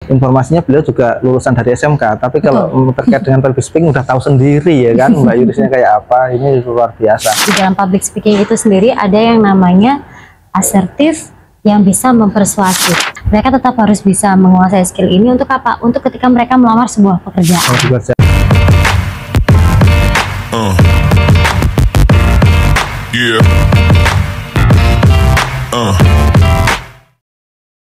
informasinya beliau juga lulusan dari SMK. Tapi kalau terkait dengan public speaking udah tahu sendiri ya kan Mbak Yurisnya kayak apa. Ini luar biasa. Di dalam public speaking itu sendiri ada yang namanya asertif yang bisa mempersuasif. Mereka tetap harus bisa menguasai skill ini untuk apa? Untuk ketika mereka melamar sebuah pekerjaan.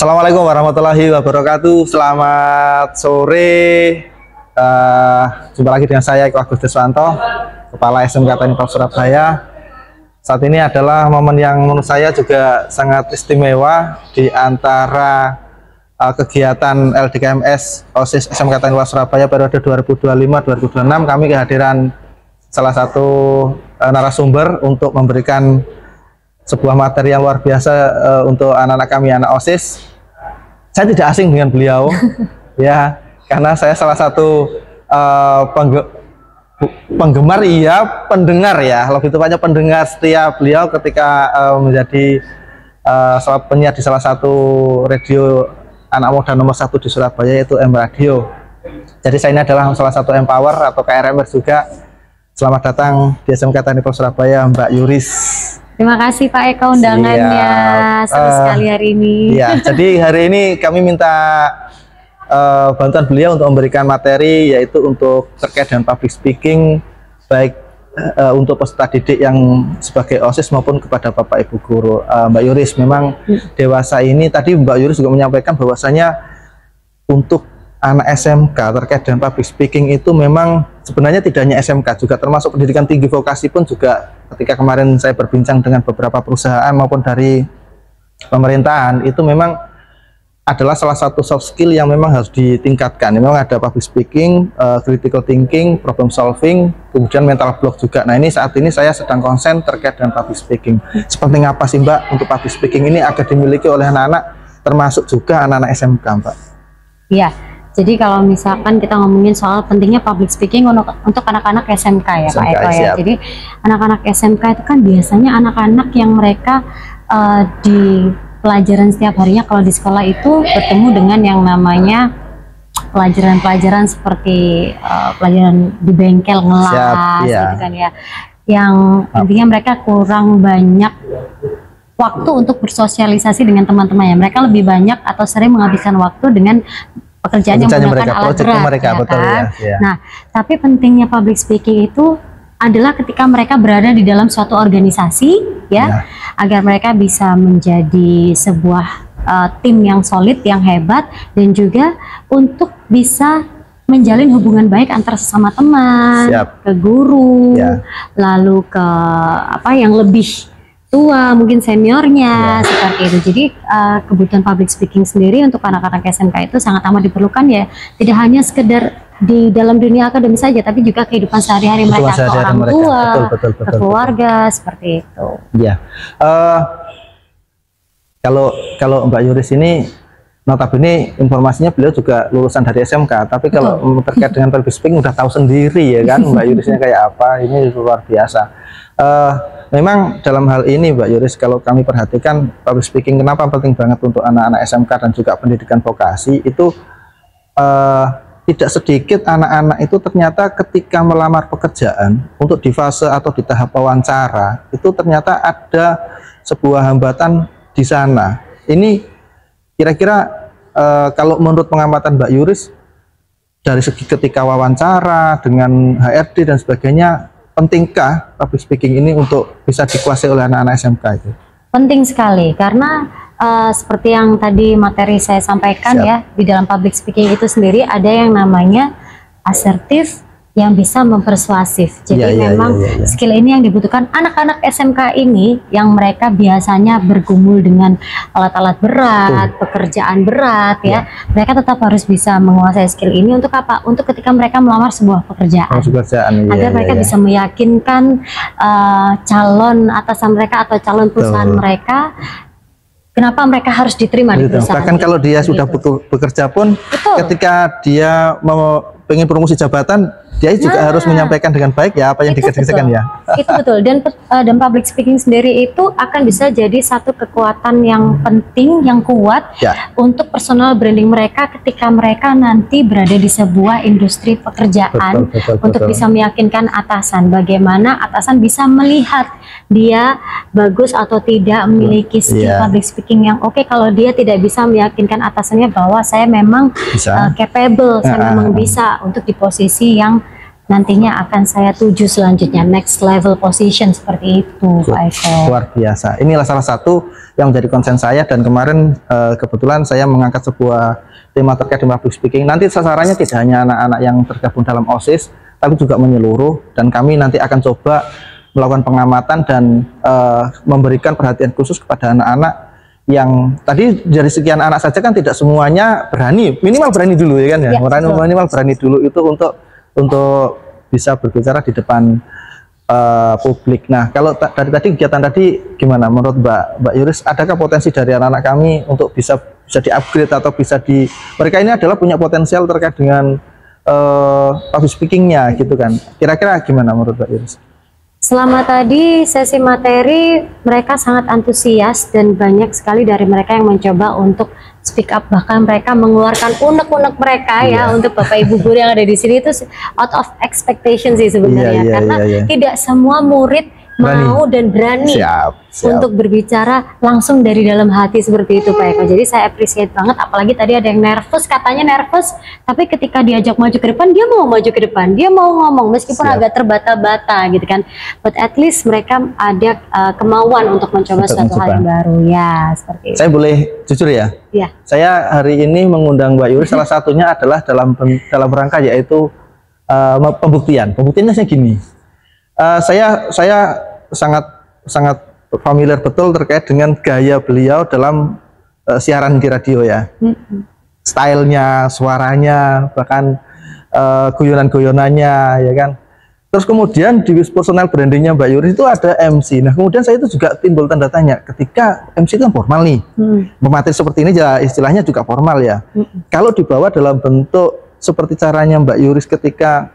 Assalamualaikum warahmatullahi wabarakatuh. Selamat sore. Jumpa lagi dengan saya Eko Agus Deswanto, Kepala SMK Teknik Surabaya. Saat ini adalah momen yang menurut saya juga sangat istimewa di antara kegiatan LDKMS OSIS SMK Teknik Surabaya periode 2025-2026. Kami kehadiran salah satu narasumber untuk memberikan sebuah materi yang luar biasa untuk anak-anak kami, anak OSIS. Saya tidak asing dengan beliau, ya, karena saya salah satu penggemar, iya, pendengar ya, lebih tepatnya pendengar setia beliau ketika menjadi penyiar di salah satu radio anak muda nomor 1 di Surabaya, yaitu M Radio. Jadi saya ini adalah salah satu Empower atau KRMer juga. Selamat datang di SMK Teknik Surabaya, Mbak Yuris. Terima kasih Pak Eko undangannya, seru sekali hari ini. Ya, jadi hari ini kami minta bantuan beliau untuk memberikan materi, yaitu untuk terkait dengan public speaking, baik untuk peserta didik yang sebagai OSIS maupun kepada Bapak Ibu Guru. Mbak Yuris, memang dewasa ini, tadi Mbak Yuris juga menyampaikan bahwasanya untuk anak SMK terkait dengan public speaking itu memang sebenarnya tidak hanya SMK, juga termasuk pendidikan tinggi vokasi pun juga. Ketika kemarin saya berbincang dengan beberapa perusahaan maupun dari pemerintahan, itu memang adalah salah satu soft skill yang memang harus ditingkatkan. Memang ada public speaking, critical thinking, problem solving, kemudian mental block juga. Nah, ini saat ini saya sedang konsen terkait dengan public speaking. Seperti apa sih Mbak untuk public speaking ini agar dimiliki oleh anak-anak, termasuk juga anak-anak SMK, Mbak? Iya. Jadi kalau misalkan kita ngomongin soal pentingnya public speaking untuk anak-anak SMK ya SMK, Pak Eko ya. Siap. Jadi anak-anak SMK itu kan biasanya anak-anak yang mereka di pelajaran setiap harinya kalau di sekolah itu bertemu dengan yang namanya pelajaran-pelajaran seperti pelajaran di bengkel ngelas, gitu kan ya. Yang intinya mereka kurang banyak waktu untuk bersosialisasi dengan teman-temannya. Mereka lebih banyak atau sering menghabiskan waktu dengan pekerjaan yang menggunakan alat berat, mereka, ya betul, kan? Ya. Nah, tapi pentingnya public speaking itu adalah ketika mereka berada di dalam suatu organisasi, ya, agar mereka bisa menjadi sebuah tim yang solid, yang hebat, dan juga untuk bisa menjalin hubungan baik antar sesama teman, ke guru, lalu ke yang lebih tua, mungkin seniornya, seperti itu. Jadi kebutuhan public speaking sendiri untuk anak-anak SMK itu sangat amat diperlukan ya. Tidak hanya sekedar di dalam dunia akademis saja, tapi juga kehidupan sehari-hari mereka ke orang tua, ke keluarga, seperti itu. Ya. Kalau Mbak Yuris ini notabene informasinya beliau juga lulusan dari SMK, tapi kalau terkait dengan public speaking udah tahu sendiri ya kan Mbak Yurisnya kayak apa. Ini luar biasa. Memang dalam hal ini Mbak Yuris, kalau kami perhatikan public speaking kenapa penting banget untuk anak-anak SMK dan juga pendidikan vokasi itu, tidak sedikit anak-anak itu ternyata ketika melamar pekerjaan untuk di fase atau di tahap wawancara itu ternyata ada sebuah hambatan di sana. Ini kira-kira kalau menurut pengamatan Mbak Yuris dari segi ketika wawancara dengan HRD dan sebagainya, pentingkah public speaking ini untuk bisa dikuasai oleh anak-anak SMK itu? Penting sekali, karena seperti yang tadi materi saya sampaikan ya, di dalam public speaking itu sendiri ada yang namanya asertif yang bisa mempersuasif. Jadi memang skill ini yang dibutuhkan anak-anak SMK ini yang mereka biasanya bergumul dengan alat-alat berat, pekerjaan berat ya. Mereka tetap harus bisa menguasai skill ini untuk apa? Untuk ketika mereka melamar sebuah pekerjaan. Agar mereka bisa meyakinkan calon atasan mereka atau calon perusahaan mereka kenapa mereka harus diterima di perusahaan. Bahkan kalau dia sudah bekerja pun ketika dia mau pengen promosi jabatan, dia juga harus menyampaikan dengan baik ya apa yang dikasihkan ya. Itu betul. Dan public speaking sendiri itu akan bisa jadi satu kekuatan yang penting, yang kuat untuk personal branding mereka ketika mereka nanti berada di sebuah industri pekerjaan, untuk bisa meyakinkan atasan. Bagaimana atasan bisa melihat dia bagus atau tidak, memiliki skill public speaking yang oke. Kalau dia tidak bisa meyakinkan atasannya bahwa saya memang capable, saya memang bisa untuk di posisi yang nantinya akan saya tuju selanjutnya, next level position seperti itu, Pak Eko. Luar biasa. Inilah salah satu yang menjadi konsen saya, dan kemarin kebetulan saya mengangkat sebuah tema terkait dengan public speaking. Nanti sasarannya tidak hanya anak-anak yang tergabung dalam OSIS, tapi juga menyeluruh, dan kami nanti akan coba melakukan pengamatan dan memberikan perhatian khusus kepada anak-anak yang tadi dari sekian anak saja kan tidak semuanya berani, minimal berani dulu ya kan ya, minimal berani dulu itu untuk bisa berbicara di depan publik. Nah, kalau dari tadi kegiatan tadi gimana menurut Mbak Yuris, adakah potensi dari anak-anak kami untuk bisa di-upgrade atau mereka ini adalah punya potensial terkait dengan public speakingnya gitu kan, kira-kira gimana menurut Mbak Yuris? Selama tadi sesi materi, mereka sangat antusias dan banyak sekali dari mereka yang mencoba untuk speak up, bahkan mereka mengeluarkan unek-unek mereka untuk Bapak Ibu guru yang ada di sini. Itu out of expectation sih sebenarnya, karena tidak semua murid mau dan berani untuk berbicara langsung dari dalam hati seperti itu, Pak Eko. Jadi saya appreciate banget, apalagi tadi ada yang nervous, katanya nervous, tapi ketika diajak maju ke depan, dia mau maju ke depan, dia mau ngomong meskipun agak terbata-bata gitu kan. But at least mereka ada kemauan untuk mencoba suatu hal yang baru ya, seperti itu. Saya boleh jujur ya? Iya. Saya hari ini mengundang Mbak Yuris salah satunya adalah dalam rangka yaitu pembuktian. Pembuktiannya saya gini. Saya sangat familiar betul terkait dengan gaya beliau dalam siaran di radio ya. Stylenya, suaranya, bahkan guyonan-guyonannya ya kan. Terus kemudian di personal brandingnya Mbak Yuris itu ada MC. Nah kemudian saya itu juga timbul tanda tanya, ketika MC itu kan formal nih, pemateri seperti ini ya istilahnya juga formal ya. Kalau dibawa dalam bentuk seperti caranya Mbak Yuris ketika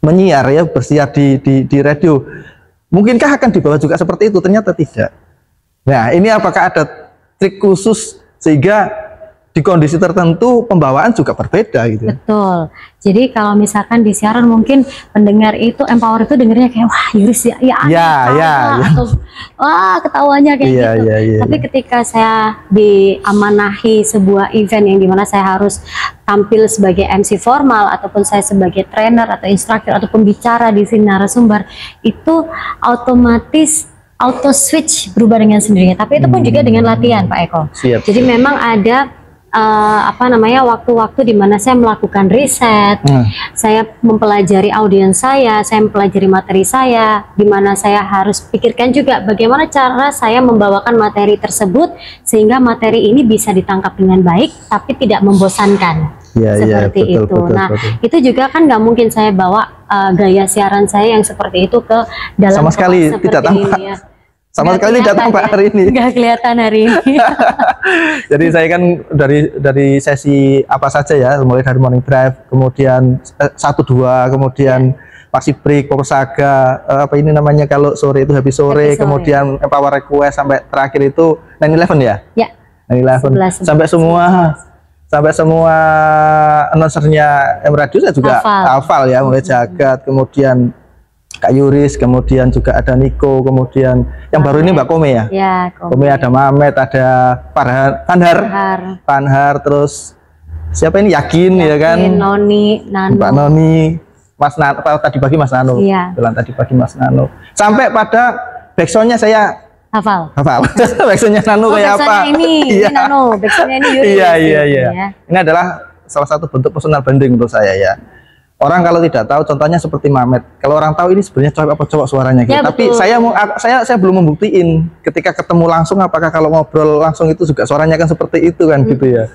menyiar ya, bersiar di radio, mungkinkah akan dibawa juga seperti itu? Ternyata tidak. Nah ini apakah ada trik khusus sehingga di kondisi tertentu pembawaan juga berbeda gitu? Betul. Jadi kalau misalkan di siaran mungkin pendengar itu empower itu dengernya kayak wah Yuris atau wah ketawanya kayak gitu. Tapi ketika saya diamanahi sebuah event yang dimana saya harus tampil sebagai MC formal ataupun saya sebagai trainer atau instruktur atau pembicara di sini narasumber, itu otomatis auto switch berubah dengan sendirinya. Tapi itu pun juga dengan latihan, Pak Eko. Jadi memang ada waktu-waktu di mana saya melakukan riset, saya mempelajari audiens saya mempelajari materi saya, di mana saya harus pikirkan juga bagaimana cara saya membawakan materi tersebut sehingga materi ini bisa ditangkap dengan baik tapi tidak membosankan. Seperti itu. Nah, itu juga kan nggak mungkin saya bawa gaya siaran saya yang seperti itu ke dalam sama sekali tidak tampak. Ya. Sama sekali tidak tampak hari ini. Nggak kelihatan hari ini. Jadi saya kan dari sesi apa saja ya, mulai dari morning drive, kemudian 1-2, kemudian Paksi break, Power Saga, apa ini namanya kalau sore itu habis sore, kemudian Power Request sampai terakhir itu 911 ya? Ya. 911 sampai semua announcernya M Radio saya juga hafal ya, mulai Jagat, kemudian Kak Yuris, kemudian juga ada Niko, kemudian yang baru ini Mbak Kome ya? Ya, Kome ada Mamet, ada Panhar, terus siapa ini Yakin ya kan? Noni, Nano. Mbak Noni, Mas Nano, tadi pagi Mas Nano, tadi pagi Mas Nano. Sampai pada backsoundnya saya hafal. Backsoundnya Nano kayak apa? Ini Nano, backsoundnya ini Yuris. Iya. Ini adalah salah satu bentuk personal branding menurut saya ya. Orang kalau tidak tahu, contohnya seperti Mamet. Kalau orang tahu ini sebenarnya cowok apa cowok suaranya gitu. Ya, tapi saya belum membuktiin ketika ketemu langsung apakah kalau ngobrol langsung itu juga suaranya kan seperti itu kan gitu ya.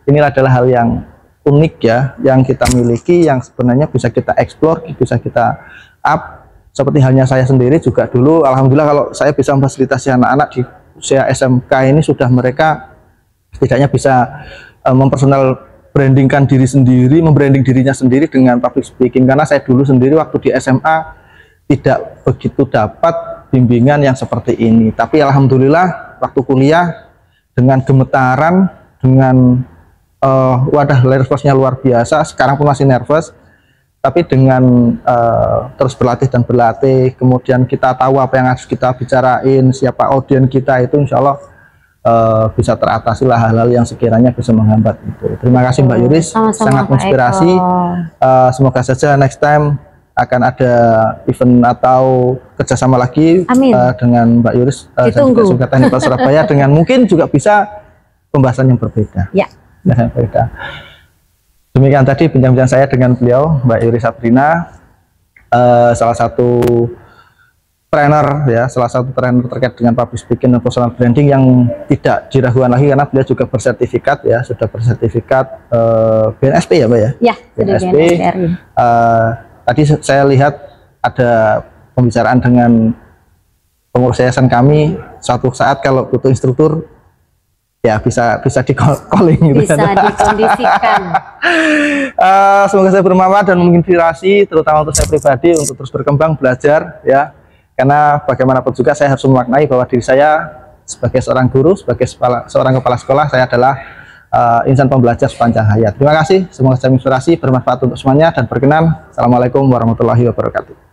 Inilah adalah hal yang unik ya, yang kita miliki, yang sebenarnya bisa kita eksplor, bisa kita up. Seperti halnya saya sendiri juga dulu, alhamdulillah kalau saya bisa memfasilitasi anak-anak di usia SMK ini sudah mereka setidaknya bisa mempersonal membrandingkan diri sendiri, membranding dirinya sendiri dengan public speaking. Karena saya dulu sendiri waktu di SMA tidak begitu dapat bimbingan yang seperti ini. Tapi alhamdulillah waktu kuliah dengan gemetaran, dengan wadah nervousnya luar biasa. Sekarang pun masih nervous, tapi dengan terus berlatih dan berlatih, kemudian kita tahu apa yang harus kita bicarain, siapa audiens kita, itu insya Allah bisa teratasi lah hal-hal yang sekiranya bisa menghambat itu. Terima kasih Mbak Yuris, sangat menginspirasi. Semoga saja next time akan ada event atau kerjasama lagi dengan Mbak Yuris dan juga Teknik Kota Surabaya dengan mungkin juga bisa pembahasan yang berbeda. Ya. Berbeda. Demikian tadi bincang-bincang saya dengan beliau, Mbak Yuris Sabrina, salah satu trainer ya, salah satu trainer terkait dengan public speaking dan personal branding yang tidak diragukan lagi karena beliau juga bersertifikat ya, sudah bersertifikat BNSP ya Mbak ya? Ya, BNSP. Tadi saya lihat ada pembicaraan dengan pengurus yayasan kami, suatu saat kalau butuh instruktur ya bisa di calling gitu, bisa dikondisikan. Semoga saya bermanfaat dan menginspirasi terutama untuk saya pribadi untuk terus berkembang belajar ya, karena bagaimanapun juga saya harus memaknai bahwa diri saya sebagai seorang guru, sebagai seorang kepala sekolah, saya adalah insan pembelajar sepanjang hayat. Terima kasih, semoga saya menginspirasi, bermanfaat untuk semuanya, dan berkenan. Assalamualaikum warahmatullahi wabarakatuh.